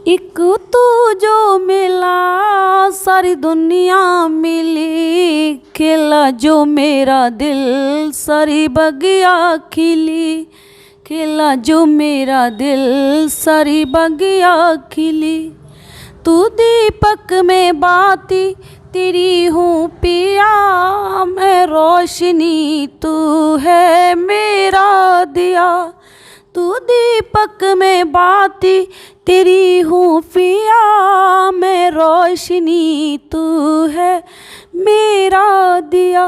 एक तू जो मिला सारी दुनिया मिली, खिला जो मेरा दिल सारी बगिया खिली, खिला जो मेरा दिल सारी बगिया खिली। तू दीपक में बाती तेरी हूँ पिया, मैं रोशनी तू है मेरा दिया। तू दीपक में बाती तेरी हूँ पिया, मैं रोशनी तू है मेरा दिया।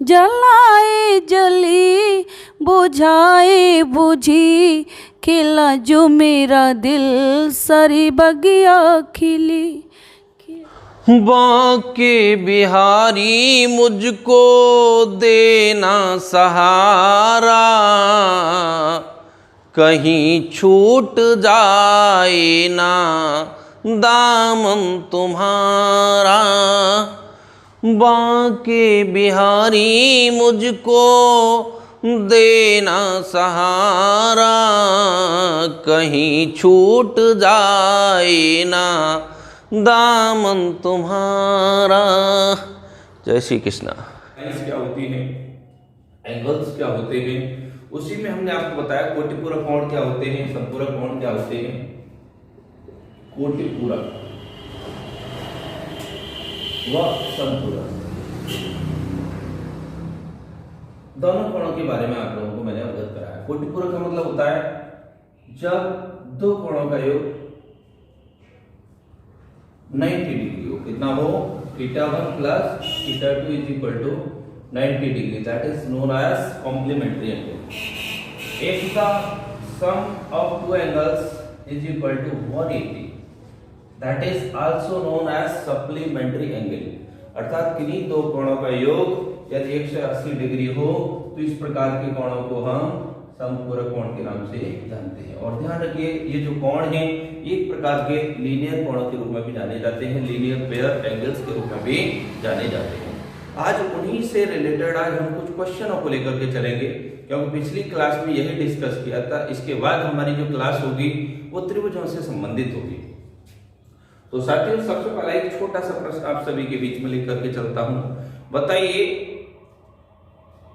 जलाए जली बुझाए बुझी, खिला जो मेरा दिल सारी बगिया खिली। बांके बिहारी मुझको देना सहारा, कहीं छूट जाए ना दामन तुम्हारा। बांके बिहारी मुझको देना सहारा, कहीं छूट जाए ना दामन तुम्हारा। जय श्री कृष्णा। लाइन्स क्या होती हैं, एंगल्स क्या होते हैं, उसी में हमने आपको बताया कोटिपूरक कोण क्या होते हैं, संपूरक कोण क्या होते हैं। कोटिपूरक व संपूरक दोनों कोणों के बारे में आप लोगों को मैंने अवगत कराया। कोटिपूरक का मतलब होता है जब दो कोणों का योग 90 डिग्री हो। कितना हो? θ1 plus θ2 is equal to 90 degree, that is known as complementary angle. If the sum of two angles is equal to 180, that is also known as supplementary angle। अर्थात किन्हीं दो कोणों का योग यदि 180 डिग्री हो तो इस प्रकार के कोणों को हम समपूरक कोण के नाम से जानते हैं। और ध्यान रखिए ये जो कोण हैं एक प्रकार के लीनियर कोणों के रूप में भी जाने जाते हैं, लीनियर पेयर एंगल्स के रूप में भी जाने जाते हैं। आज उन्हीं से रिलेटेड आज हम कुछ क्वेश्चनों को लेकर के चलेंगे, क्योंकि पिछली क्लास में यही डिस्कस किया था। इसके बाद हमारी जो क्लास होगी वो त्रिभुजों से संबंधित होगी। तो साथियों सबसे पहला एक छोटा सा प्रश्न आप सभी के बीच में लेकर के चलता हूं। बताइए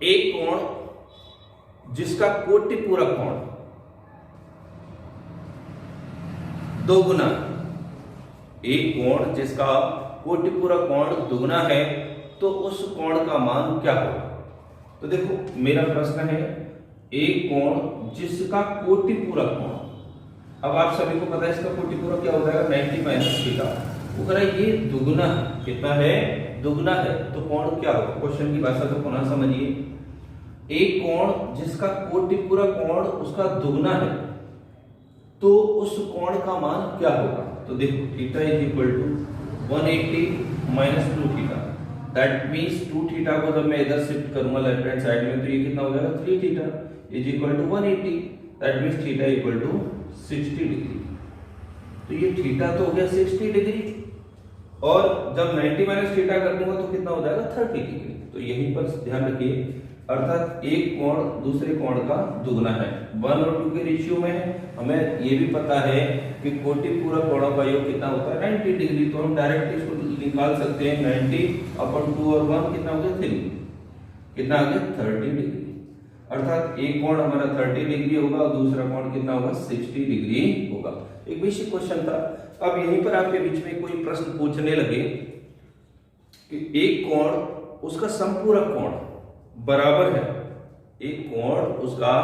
एक कोण जिसका कोटिपूरक कोण दोगुना, एक कोण जिसका कोटिपूरक कोण दुगुना है तो उस कोण का मान क्या होगा? तो देखो मेरा प्रश्न है एक कोण जिसका कोटिपूरक कोण, अब आप सभी को पता है इसका कोटिपूरक क्या होता है 90 माइनस थीटा। वो कह रहा है ये दुगुना है, कितना है? दुगुना है, तो कोण क्या होगा? क्वेश्चन की भाषा को पुनः समझिए। एक कोण जिसका कोटिपूरक कोण उसका दुगुना है तो उस कोण का मान क्या होगा? तो देखो theta is equal to 180 minus 2 theta, that means 2 theta को जब मैं इधर शिफ्ट करूंगा लेफ्ट हैंड साइड में तो ये कितना हो जाएगा 3 theta is equal to 180, that means theta equal to 60 degree. तो ये थीटा तो हो गया 60 डिग्री और जब 90 माइनस थीटा कर दूंगा तो कितना हो जाएगा 30 डिग्री। तो यहीं पर ध्यान रखिए, अर्थात एक कोण दूसरे कोण का दुगना है। 1 और 2 के रेशियो में है। हमें ये भी पता है कि कोटिपूरक कोणों का योग कितना होता है 90 डिग्री, तो हम डायरेक्ट इसको निकाल सकते हैं 90/2 और 1 कितना हो गया 3, कितना आ गया 30 डिग्री। अर्थात एक कोण हमारा 30 डिग्री होगा और दूसरा कोण कितना होगा 60 डिग्री होगा। एक बेसिक क्वेश्चन था। अब यहीं पर आपके बीच में कोई प्रश्न पूछने लगे कि एक कोण उसका संपूरक कोण बराबर है, एक कोण उसका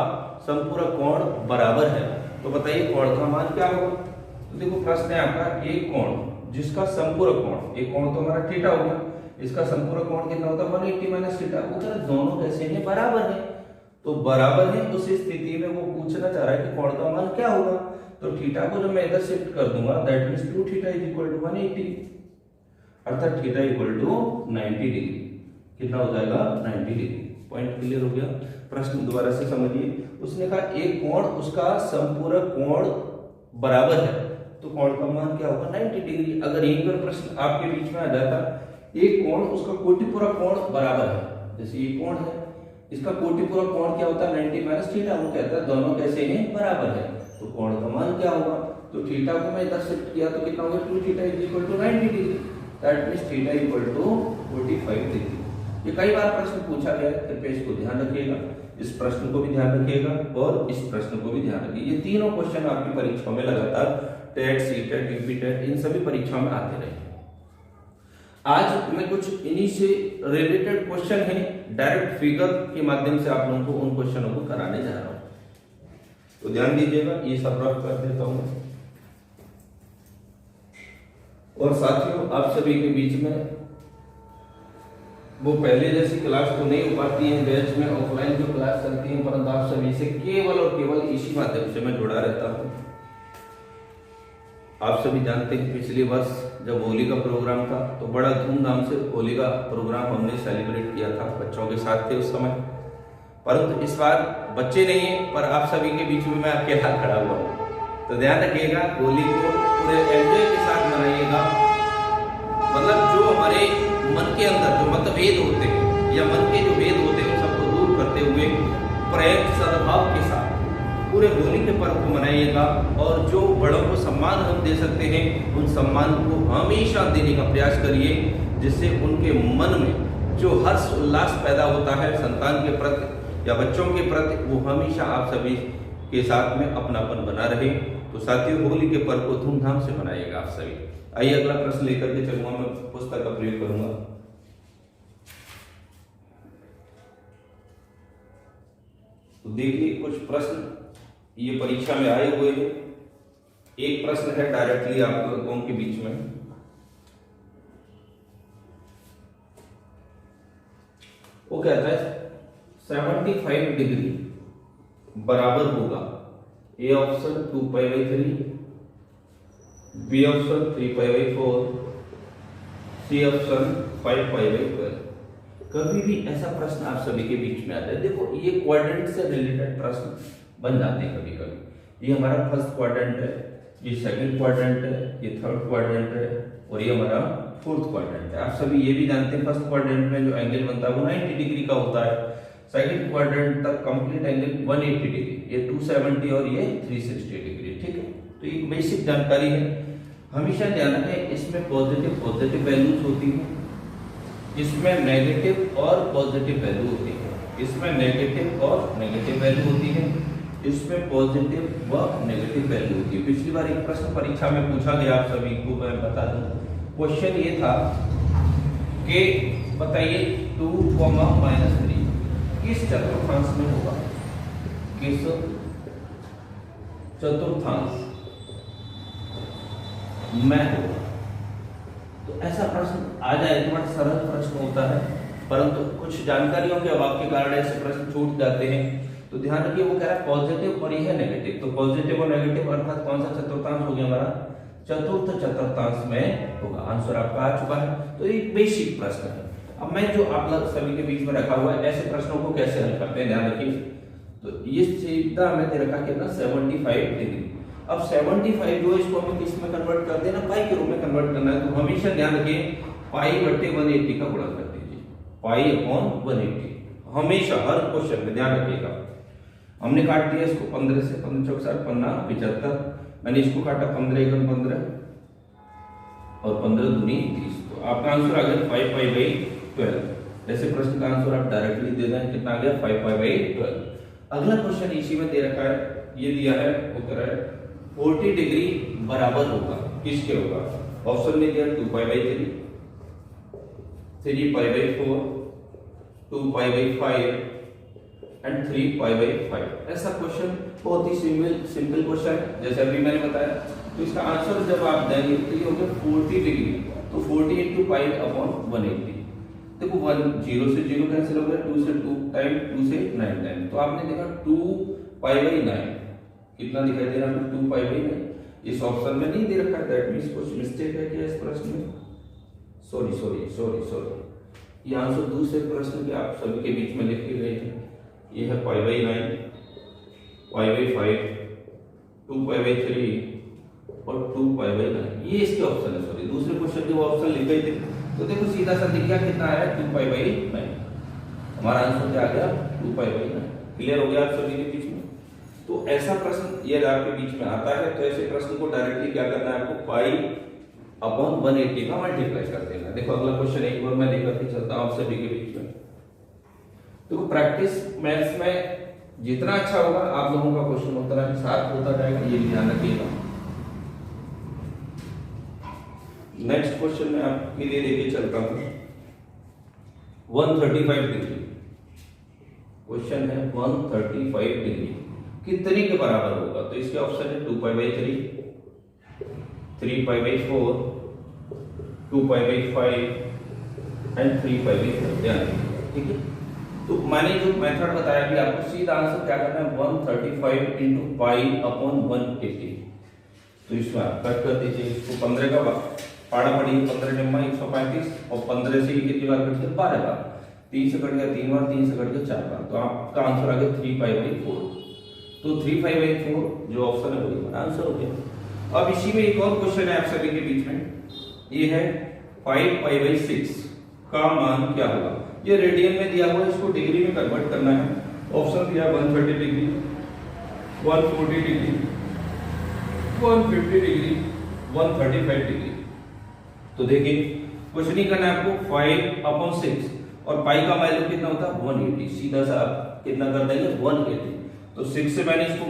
संपूरक कोण बराबर है, तो बताइए कोण का मान क्या होगा? तो देखो प्रश्न है आपका एक कोण जिसका संपूरक कोण, एक कोण तो हमारा थीटा हो गया, इसका संपूरक कोण कितना होता है 180 माइनस थीटा। उधर दोनों कैसे हैं? बराबर है, तो बराबर है उस स्थिति में वो पूछना चाह रहा है कि कोण का मान क्या होगा। तो थीटा को जब मैं इधर शिफ्ट कर दूंगा that means 2 theta is equal to 180, अर्थात थीटा इक्वल टू 90 डिग्री। कितना हो जाएगा 90 डिग्री। पॉइंट क्लियर हो गया? प्रश्न दोबारा से समझिए। उसने कहा एक कोण उसका संपूरक कोण बराबर है तो कोण का मान क्या होगा 90 डिग्री। अगर यहीं पर प्रश्न आपके बीच में आ जाता एक कोण उसका कोटिपूरक कोण बराबर है, जैसे ये कोण है इसका कोटिपूरक कोण क्या होता है 90 माइनस थीटा। वो कहता है दोनों कैसे हैं? बराबर है, तो कोण का मान क्या होगा? तो थीटा को मैं इधर शिफ्ट किया तो कितना हो गया 2 theta is equal to 90 degree, that means theta equal to 45 degree. ये कई बार प्रश्न पूछा गया है, कृपया इसको ध्यान रखिएगा, इस प्रश्न को भी ध्यान रखिएगा और इस प्रश्न को भी ध्यान रखिए। ये तीनों क्वेश्चन आपकी परीक्षाओं में लगातार टेट, सीटेट, यूपीटेट इन सभी परीक्षाओं में आते रहे। आज मैं कुछ इन्हीं से रिलेटेड क्वेश्चन है डायरेक्ट फिगर के माध्यम से आप लोगों को उन क्वेश्चनों को कराने जा रहा हूं, तो ध्यान दीजिएगा। ये सब रफ कर देता हूं और साथियों आप सभी के बीच में वो पहले जैसी क्लास तो नहीं हो पाती है, बैच में ऑफलाइन जो क्लास चलती है, परंतु आप सभी से केवल और केवल इसी माध्यम से मैं जुड़ा रहता हूं। आप सभी जानते हैं पिछले वर्ष जब होली का प्रोग्राम था तो बड़ा धूमधाम से होली का प्रोग्राम हमने सेलिब्रेट किया था, बच्चों के साथ थे उस समय, परंतु इस बार बच्चे नहीं है पर आप सभी के बीच में मैं अकेला खड़ा हुआ हूं। तो ध्यान रखिएगा, होली को पूरे एंजॉय के साथ मनाइएगा। मतलब जो हमारे मन के अंदर जो मतभेद होते हैं या मन के जो भेद होते हैं सबको दूर करते हुए प्रेम सद्भाव के साथ पूरे होली के पर्व को मनाइएगा। और जो बड़ों को सम्मान हम दे सकते हैं उन सम्मान को हमेशा देने का प्रयास करिए, जिससे उनके मन में जो हर्ष उल्लास पैदा होता है संतान के प्रति या बच्चों के प्रति, वो हमेशा आप सभी के साथ में अपनापन बना रहे। तो साथियों होली के पर्व को धूमधाम से मनाइएगा आप सभी। आइए अगला प्रश्न लेकर के चलूंगा, मैं पुस्तक का प्रयोग करूंगा। तो देखिए कुछ प्रश्न ये परीक्षा में आए हुए हैं। एक प्रश्न है डायरेक्टली आप लोगों के बीच में, वो कहता है 75 डिग्री बराबर होगा A option 2π/3, B option 3π/4, C option 5π/12। कभी भी ऐसा प्रश्न आप सभी के बीच में आता है। देखो ये क्वाड्रेंट से रिलेटेड प्रश्न बन जाते हैं कभी कभी। ये हमारा फर्स्ट क्वाड्रेंट है, ये सेकंड क्वाड्रेंट है, ये थर्ड क्वाड्रेंट है और ये हमारा फोर्थ क्वाड्रेंट है। आप सभी ये भी जानते हैं फर्स्ट क्वाड्रेंट में जो एंगल बनता है वो 90 डिग्री का होता है, सेकंड क्वाड्रेंट तक कंप्लीट एंगल 180 डिग्री, ये 270 और ये 360 डिग्री। ठीक है, तो ये बेसिक जानकारी है। हमेशा ध्यान रखें इसमें पॉजिटिव वैल्यूज होती है, इसमें नेगेटिव और पॉजिटिव वैल्यू होती है, इसमें नेगेटिव और नेगेटिव वैल्यू होती है, इसमें पॉजिटिव व नेगेटिव वैल्यू होती है। पिछली बार एक प्रश्न परीक्षा में पूछा गया, आप सभी को मैं बता दूं। क्वेश्चन ये था कि बताइए 2, किस चतुर्थांश में होगा, किस चतुर्थांश में होगा। तो ऐसा प्रश्न आ जाए तो बड़ा सरल प्रश्न होता है, परंतु कुछ जानकारियों के अभाव के कारण ऐसे प्रश्न छूट जाते हैं। तो ध्यान रखिए वो कह रहा है पॉजिटिव और ये है नेगेटिव, तो पॉजिटिव और नेगेटिव अर्थात कौन सा चतुर्थांश हो गया हमारा, चतुर्थ चतुर्थांश में होगा। आंसर आपका आ चुका है। तो एक बेसिक प्रश्न है। अब मैं जो आप लोग सभी के बीच में रखा हुआ है ऐसे प्रश्नों को कैसे हल करते हैं ध्यान रखिए। तो ये सीधा हमें दे रखा कितना 75 डिग्री। अब 75 जो इसको हमें किस में कन्वर्ट कर देना, पाई के रूप में कन्वर्ट करना है। तो हमेशा ध्यान रखिए पाई/180 का गुणा कर दीजिए, पाई/180 हमेशा हर क्वेश्चन में ध्यान रखिएगा। हमने काट दिया इसको 15 से, 15 चौक 60, 15 75, मैंने इसको काटा 15 × 15 और 15 दूनी 30। तो आपका आंसर आ गया 5π/12। ऐसे प्रश्न का आंसर आप डायरेक्टली दे दें, कितना आ गया 5π/12। अगला क्वेश्चन इसी में दे रखा है, ये दिया है वो कह रहा है 40 डिग्री बराबर होगा, किसके होगा। ऑप्शन में दिया 2π/3, 3π/4, 2π/5 एंड 3π/5। ऐसा क्वेश्चन बहुत ही सिंपल क्वेश्चन है जैसे अभी मैंने बताया। तो इसका आंसर जब आप देंगे तो ये हो गया 40 डिग्री, तो 40 × π/180। देखो 1 0 से 0 कैंसिल हो गया, 2 से 2 टाइम, 2 से 9 टाइम। तो आपने देखा 2π/9 कितना दिखाई दे रहा है 2π/9। इस ऑप्शन में नहीं दे रखा है, दैट मींस कुछ मिस्टेक है क्या इस प्रश्न में। सॉरी ये आंसर दूसरे प्रश्न के आप सभी के बीच में लिखे गए हैं। ये है π/9, π/5, 2π/3 और 2π/9। ये इसके ऑप्शन है, सॉरी दूसरे क्वेश्चन के वो ऑप्शन लिखे थे। तो देखो सीधा सा दिख गया कितना आया 2π/9। हमारा आंसर क्या आ गया 2π/9। क्लियर हो गया आप सभी के बीच में। तो तो ऐसा प्रश्न ये आपके बीच में आता है, तो ऐसे प्रश्न को डायरेक्टली क्या करना है आपको, पाई अपॉन 180 का मल्टीप्लाई कर देना। देखो अगला क्वेश्चन एक बार मैं लेकर के चलता हूं आप सभी के बीच में। देखो प्रैक्टिस मैथ्स में जितना अच्छा होगा आप लोगों का क्वेश्चन उतना ही साफ होता जाएगा, ये ध्यान रखिएगा। नेक्स्ट क्वेश्चन मैं आपके लिए लेके चलता हूं 135 डिग्री। क्वेश्चन है 135 डिग्री कितने के बराबर होगा, तो इसके ऑप्शन है 2π/3, 3π/4, 2π/5 एंड 3π/4। ध्यान रखिए, ठीक है। तो मैंने जो मेथड बताया कि आपको सीधा आंसर क्या करना है 135 इंटू पाई अपॉन 180। तो इसमें आप कट कर दीजिए इसको, 15 का पाड़ा पड़ी 15 जम्मा 135 और 15 से कितनी बार कट गया 12 बार, 3 से कट गया 3 बार, 3 से कट गया 4 बार, तो आपका आंसर आ गया 3π/4। तो 3π/4 जो ऑप्शन है वही हमारा आंसर हो गया। अब इसी में एक और क्वेश्चन है आप सभी के बीच में, ये है 5π/6 का मान क्या होगा। ये रेडियन में दिया हुआ है, इसको डिग्री में कन्वर्ट करना है। ऑप्शन दिया 130 डिग्री, 140 डिग्री, 150 डिग्री, 135 डिग्री। तो देखिए कुछ नहीं करना है आपको, 5/6 और पाई का वैल्यू कितना होता है 180, सीधा सा आप कितना कर देंगे 180। तो 6 से मैंने इसको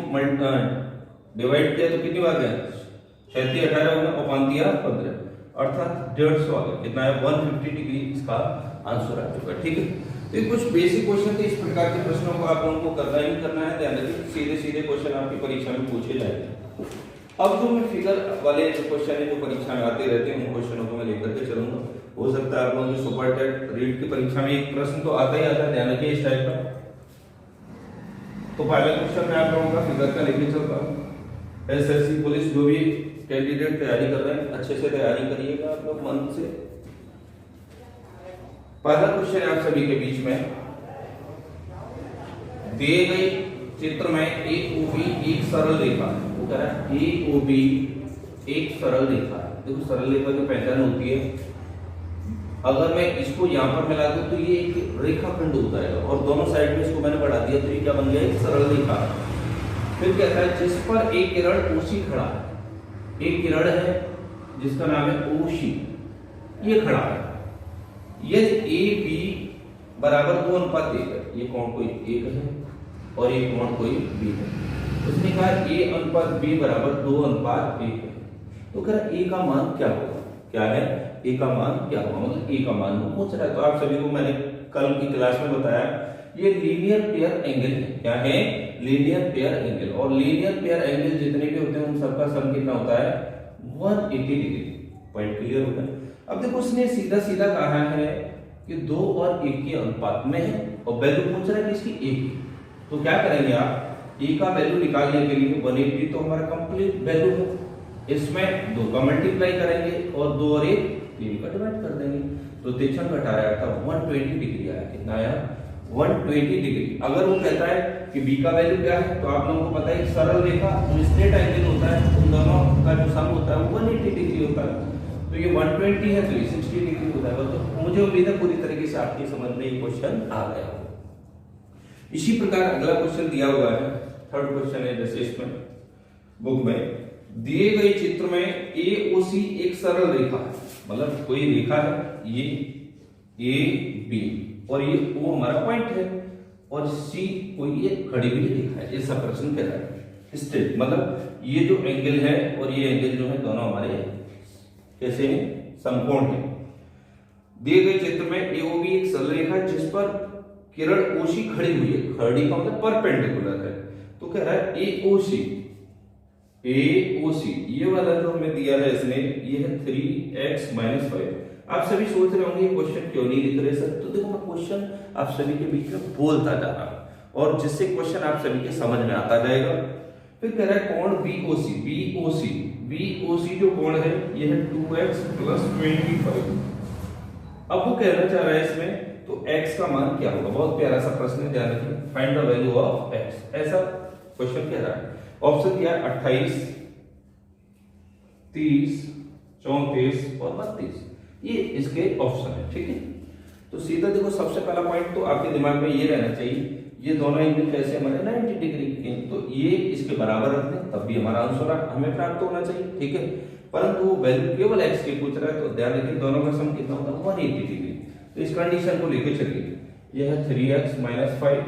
डिवाइड किया तो कितनी बार गया 36 18 होगा और 5 दिया 15, अर्थात 150 आ गया। कितना है 150 डिग्री इसका आंसर आ चुका है, ठीक है। तो ये कुछ बेसिक क्वेश्चन थे, इस प्रकार के प्रश्नों को आप लोगों को करना ही करना है। ध्यान रखिए सीधे सीधे क्वेश्चन आपकी परीक्षा में पूछे जाएंगे। अब जो मैं फिगर वाले जो क्वेश्चन है जो परीक्षा में आते रहते हैं उन क्वेश्चनों को मैं लेकर के चलूंगा। हो सकता है आप लोगों की सुपर टेट रीड की परीक्षा में एक प्रश्न तो आता ही आता है, ध्यान रखिए इस टाइप का। तो पहला क्वेश्चन मैं आप लोगों का फिगर का लेके चलता हूँ। एसएससी पुलिस जो भी कैंडिडेट तैयारी कर रहे हैं अच्छे से तैयारी करिएगा आप लोग मन से। पहला क्वेश्चन है आप सभी के बीच में, दिए गए चित्र में AOB एक सरल रेखा है। वो कह रहा है AOB एक सरल रेखा है। देखो सरल रेखा की पहचान होती है, अगर मैं इसको यहाँ पर मिला दूं तो ये एक रेखाखंड होता है और दोनों साइड में इसको मैंने बढ़ा दिया तो ये क्या बन गया एक सरल रेखा। फिर कहता है जिस पर एक किरण OC खड़ा है, एक किरण है जिसका नाम है OC, ये खड़ा है। यदि AB बराबर 2:1 है, ये कोण कोई 1 है और ये कोण कोई B है। उसने कहा A/B बराबर 2:1 है। तो कह रहा A का मान क्या होगा, क्या है A का मान क्या होगा, मतलब A का मान पूछ रहा है। तो आप सभी को मैंने कल की क्लास में बताया ये लीनियर पेयर एंगल है। क्या है लीनियर पेयर एंगल, और लीनियर पेयर एंगल जितने भी होते हैं उन सबका सम कितना होता है 180 डिग्री। पॉइंट क्लियर होता है। अब देखो उसने सीधा सीधा कहा है कि 2 और 1 के अनुपात में है और वैल्यू पूछ रहा है कि इसकी 1 की। तो क्या करेंगे आप A का वैल्यू निकालने के लिए 180 तो हमारा कंप्लीट वैल्यू है, इसमें 2 का मल्टीप्लाई करेंगे और 2 और 1 3 का डिवाइड कर देंगे। तो 3 घटा आया था 120 डिग्री आया। कितना आया 120 डिग्री। अगर वो कहता है कि B का वैल्यू क्या है तो आप लोगों को पता है सरल रेखा जो स्ट्रेट एंगल होता है उन दोनों का जो सम होता है वो 180 डिग्री होता है। तो ये 120 है तो ये 60 डिग्री होता है। तो मुझे उम्मीद है पूरी तरीके से आपकी समझ में ये क्वेश्चन आ गया। इसी प्रकार अगला क्वेश्चन दिया हुआ है, थर्ड क्वेश्चन है जैसे इसमें बुक में दिए गए चित्र में AOC एक सरल रेखा है, मतलब कोई रेखा है ये AB और ये O हमारा पॉइंट है और C कोई ये खड़ी हुई रेखा है। ऐसा प्रश्न कह रहा है स्ट्रेट, मतलब ये जो एंगल है और ये एंगल जो है दोनों हमारे कैसे हैं समकोण है। दिए गए चित्र में AOB एक सरल रेखा है जिस पर किरण OC खड़ी हुई है, खड़ी का मतलब परपेंडिकुलर है। तो कह रहा है AOC ये वाला जो हमें दिया है इसने ये है 3x - 5। आप सभी सोच रहे होंगे क्वेश्चन क्यों नहीं लिख रहे सर। तो देखो मैं क्वेश्चन आप सभी के बीच में बोलता जा रहा हूं और जिससे क्वेश्चन आप सभी के समझ में आता जाएगा। फिर कह रहा है कोण BOC जो कोण है ये है 2x + 25। अब वो कहना चाह रहा है इसमें तो x का मान क्या होगा। बहुत प्यारा सा प्रश्न है, ध्यान रखिए find the value of x, ऐसा क्वेश्चन कह रहा है। ऑप्शन दिया 28, 30, 34 और 32, ये इसके ऑप्शन है, ठीक है। तो सीधा देखो सबसे पहला पॉइंट तो आपके दिमाग में ये रहना चाहिए ये दोनों एंगल कैसे हमारे 90 डिग्री के, तो ये इसके बराबर रख दें तब भी हमारा आंसर हमें प्राप्त होना चाहिए, ठीक है। परंतु वो वैल्यू केवल x की पूछ रहा है, तो ध्यान रखिए दोनों का सम कितना होता है 180 डिग्री। तो इस कंडीशन को लेकर चलिए, यह है 3x - 5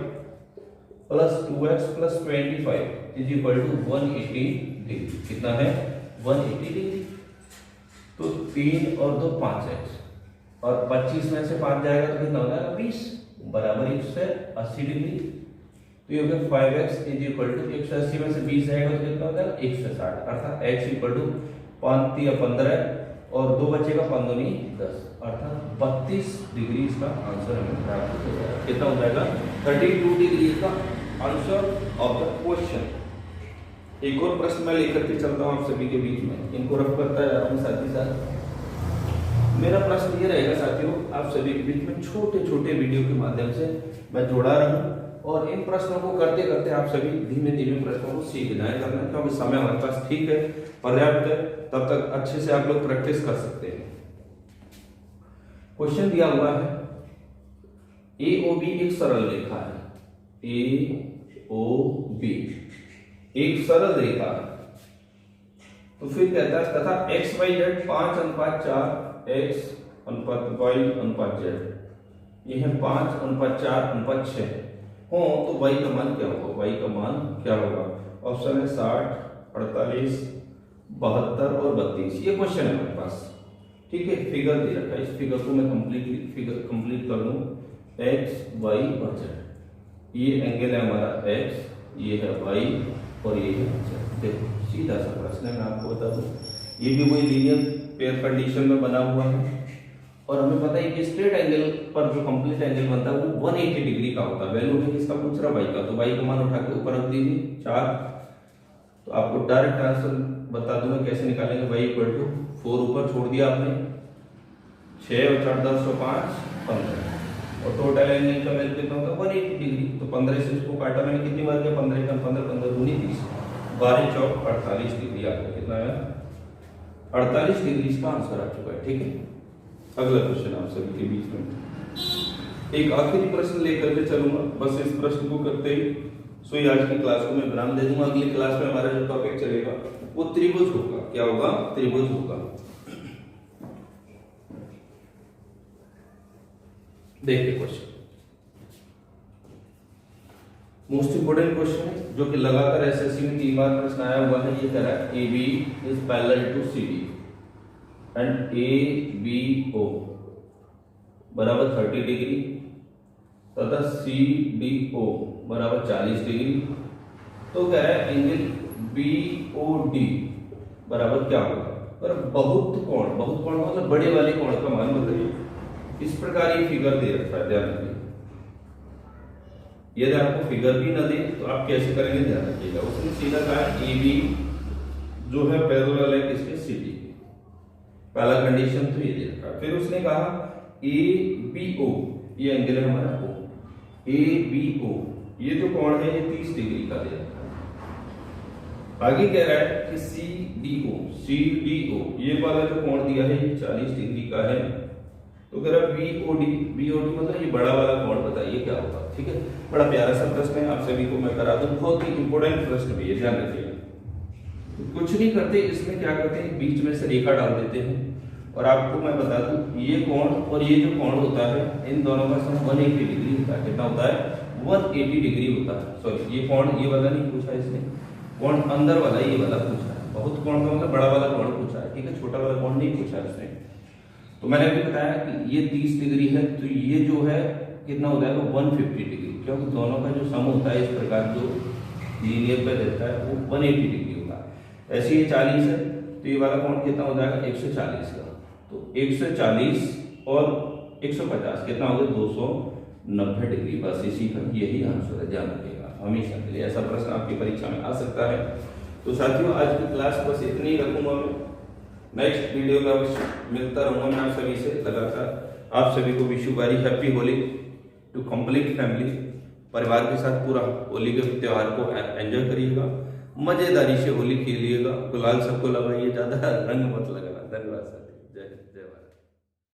plus 2x plus 25 is equal to 180 degree. कितना है 180 डिग्री। तो 3 और 2 5x और 25 में से 5 जाएगा तो कितना हो जाएगा 20 बराबर 180 डिग्री। तो ये हो गया 5x इज इक्वल टू 180 में से 20 जाएगा तो कितना हो जाएगा 160, अर्थात x इक्वल टू 5 या 15 और 2 बचेगा 5 दूनी 10, अर्थात 32 डिग्री इसका आंसर हमें प्राप्त हो जाएगा। कितना हो जाएगा 32 डिग्री का आंसर ऑफ द क्वेश्चन। एक और प्रश्न मैं लेकर के चलता हूं आप सभी के बीच में, इनको रफ करता जा रहा हूं साथ ही साथ। मेरा प्रश्न ये रहेगा साथियों, आप सभी के बीच में छोटे छोटे वीडियो के माध्यम से मैं जोड़ा रहा हूं, और इन प्रश्नों को करते करते आप सभी धीमे धीमे प्रश्नों को सीख जाए करना, क्योंकि समय हमारे पास ठीक है, पर्याप्त है, तब तक अच्छे से आप लोग प्रैक्टिस कर सकते हैं। क्वेश्चन दिया हुआ है AOB एक सरल रेखा है, AOB एक सरल रेखा है। तो फिर कहता है तथा XYZ 5:4 X/Y/Z, ये है 5:4:6 हो, तो y का मान क्या होगा, y का मान क्या होगा। ऑप्शन है 60, 48, 72 और 32। ये क्वेश्चन है हमारे पास, ठीक है। फिगर दे रखा है, इस फिगर को मैं कंप्लीट कर लूं, x, y और z। ये एंगल है हमारा x, ये है y और ये है z। देखो सीधा सा प्रश्न है, मैं आपको बता दूं, ये भी वही लीनियर पेयर कंडीशन में बना हुआ है, और हमें पता है कि स्ट्रेट एंगल पर जो कंप्लीट एंगल बनता है वो 180 डिग्री का होता है। वैल्यू में किसका पूछ रहा है, y का, तो y का मान उठा के ऊपर रख दीजिए 4। तो आपको डायरेक्ट आंसर बता दूं मैं कैसे निकालेंगे, y इक्वल टू 4 ऊपर छोड़ दिया आपने, 6 और 4 10 और 5 15, और टोटल एंगल का वैल्यू कितना होता है 180 डिग्री। तो 15 से इसको काटा मैंने, कितनी बार किया 15 का 15, 15 दूनी 30, 12 चौक 48 डिग्री आ गया। कितना है 48 डिग्री इसका आंसर आ चुका है, ठीक है। अगला क्वेश्चन आप सभी के बीच में एक आखिरी प्रश्न लेकर के चलूंगा, बस इस प्रश्न को करते ही सोई आज की क्लास को मैं विराम दे दूंगा। अगली क्लास में हमारा जो टॉपिक चलेगा वो त्रिभुज होगा। क्या होगा, त्रिभुज होगा। देखिए क्वेश्चन मोस्ट इंपोर्टेंट क्वेश्चन है, जो कि लगातार एसएससी में 3 बार प्रश्न आया हुआ है। ये कह रहा है AB is parallel to CD and ABO बराबर 30 डिग्री तथा CDO बराबर 40 डिग्री। तो कह रहा है एंगल BOD बराबर क्या होगा, पर बहुत कोण मतलब बड़े वाले कोण का मान बताइए। इस प्रकार ये फिगर दे रखा है, ध्यान रखिए। यदि आपको फिगर भी न दे तो आप कैसे करेंगे, ध्यान रखिएगा। उसने सीधा कहा AB जो है पैरेलल है किसके, CD। पहला कंडीशन तो ये दे रखा। फिर उसने कहा ABO, ये एंगल है हमारा O, ABO ये जो कोण है ये 30 डिग्री का दे रखा है। आगे कह रहा है कि CDO ये वाला जो कोण दिया है ये 40 डिग्री का है। तो कह रहा BOD मतलब ये बड़ा वाला कोण बताइए क्या होगा, ठीक है। बड़ा प्यारा सा प्रश्न है, आप सभी को मैं करा दूं, बहुत ही इंपॉर्टेंट प्रश्न भी है, ध्यान रखिएगा। कुछ नहीं करते, इसमें क्या करते हैं बीच में से रेखा डाल देते हैं, और आपको मैं बता दूं ये कोण और ये जो कोण होता है इन दोनों का सम 180 डिग्री होता है। कितना होता है 180 डिग्री होता है। सॉरी ये कोण ये वाला नहीं पूछा इसने, कोण अंदर वाला ये वाला पूछा है। बहुत कोण का मतलब बड़ा वाला कोण पूछा है, ठीक है, छोटा वाला कोण नहीं पूछा इसने। तो मैंने अभी बताया कि ये 30 डिग्री है, तो ये जो है कितना हो जाएगा 150 डिग्री, क्योंकि दोनों का जो सम होता है इस प्रकार जो लीनियर पे रहता है वो 180 डिग्री होता है। ऐसे ये 40 है तो ये वाला कोण कितना हो जाएगा 140 का। तो 140 और 150 कितना हो गया 290 डिग्री। बस इसी का यही आंसर है, ध्यान रखिएगा हमेशा के लिए। ऐसा प्रश्न आपकी परीक्षा में आ सकता है। तो साथियों आज की क्लास बस इतनी ही रखूंगा मैं। नेक्स्ट वीडियो में मिलता रहूंगा मैं आप सभी से लगातार। आप सभी को wish you very happy Holi to complete family. परिवार के साथ पूरा होली के त्योहार को एंजॉय करिएगा, मजेदारी से होली खेलिएगा, गुलाल सबको लगाइए, ज्यादा रंग मत लगाना। धन्यवाद।